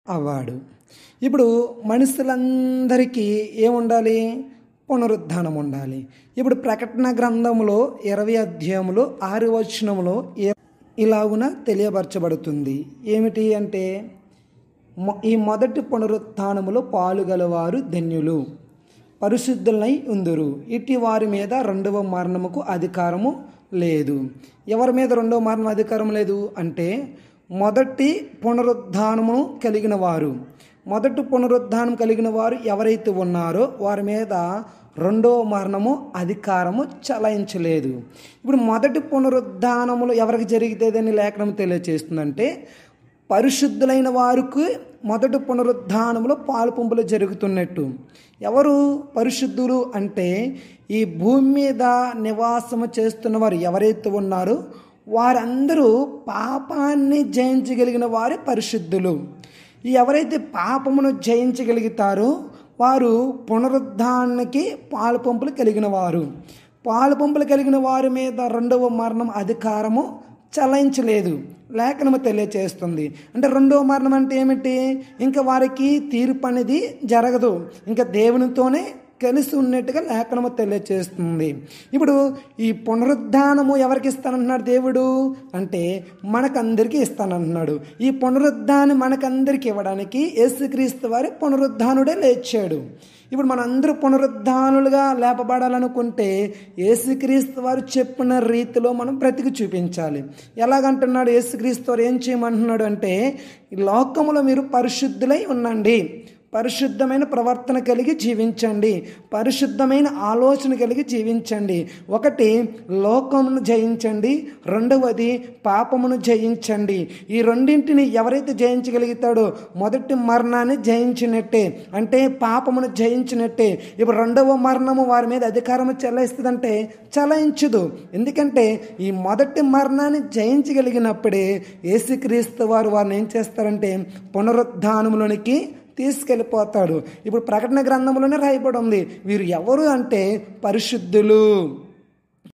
అవ్వాడు. ఇప్పుడు మనుషులందరికీ ఏముండాలి? పునరుద్ధానం ఉండాలి. ఇప్పుడు ప్రకటన గ్రంథంలో 20 అధ్యాయములో 6 వచనంలో ఇలాగున తెలియపరచబడుతుంది. ఏమిటి అంటే, ఈ మొదటి పునరుత్థానములో పాలుగలవారు ధన్యులు, పరిశుద్ధులై ఉందురు. ఇట్టి వారి మీద రెండవ మరణముకు అధికారము లేదు. ఎవరి మీద రెండవ మరణం అధికారం లేదు అంటే, మొదటి పునరుద్ధానము కలిగిన వారు ఎవరైతే ఉన్నారో వారి మీద రెండవ మరణము అధికారము చలాయించలేదు. ఇప్పుడు మొదటి పునరుద్ధానములు ఎవరికి జరిగితేదని లేఖనం తెలియచేస్తుందంటే, పరిశుద్ధులైన వారికి మొదటి పునరుద్ధానములో పాలు పంపులు జరుగుతున్నట్టు. ఎవరు పరిశుద్ధులు అంటే, ఈ భూమి మీద నివాసము చేస్తున్న వారు ఎవరైతే ఉన్నారో వారందరూ పాపాన్ని జయించగలిగిన వారే పరిశుద్ధులు. ఎవరైతే పాపమును జయించగలుగుతారో వారు పునరుద్ధానానికి పాలు పంపులు కలిగిన వారు. పాలు పంపులు కలిగిన వారి మీద రెండవ మరణం అధికారము చలాయించలేదు. లేఖనము తెలియచేస్తుంది. అంటే రెండవ మరణం అంటే ఏమిటి? ఇంకా వారికి తీర్పు అనేది జరగదు, ఇంకా దేవునితోనే కలిసి ఉన్నట్టుగా లేఖనము తెలియచేస్తుంది. ఇప్పుడు ఈ పునరుద్ధానము ఎవరికి ఇస్తానంటున్నాడు దేవుడు అంటే, మనకందరికీ ఇస్తానంటున్నాడు. ఈ పునరుద్ధానం మనకందరికీ ఇవ్వడానికి యేసుక్రీస్తు వారి పునరుద్ధానుడే లేచాడు. ఇప్పుడు మనందరూ పునరుద్ధానులుగా లేపబడాలనుకుంటే యేసుక్రీస్తు వారు చెప్పిన రీతిలో మనం బ్రతికి చూపించాలి. ఎలాగంటున్నాడు యేసుక్రీస్తు వారు? ఏం చేయమంటున్నాడు అంటే, ఈ లోకములో మీరు పరిశుద్ధులై ఉండండి, పరిశుద్ధమైన ప్రవర్తన కలిగి జీవించండి, పరిశుద్ధమైన ఆలోచన కలిగి జీవించండి. ఒకటి, లోకమును జయించండి. రెండవది, పాపమును జయించండి. ఈ రెండింటిని ఎవరైతే జయించగలుగుతాడో మొదటి మరణాన్ని జయించినట్టే, అంటే పాపమును జయించినట్టే. ఇప్పుడు రెండవ మరణము వారి మీద అధికారము చెలాయిస్తుందంటే చలాయించదు. ఎందుకంటే ఈ మొదటి మరణాన్ని జయించగలిగినప్పుడే యేసుక్రీస్తు వారు వారిని ఏం చేస్తారంటే పునరుద్ధానములోనికి తీసుకెళ్ళిపోతాడు. ఇప్పుడు ప్రకటన గ్రంథంలోనే రాయబడి ఉంది, వీరు ఎవరు అంటే పరిశుద్ధులు.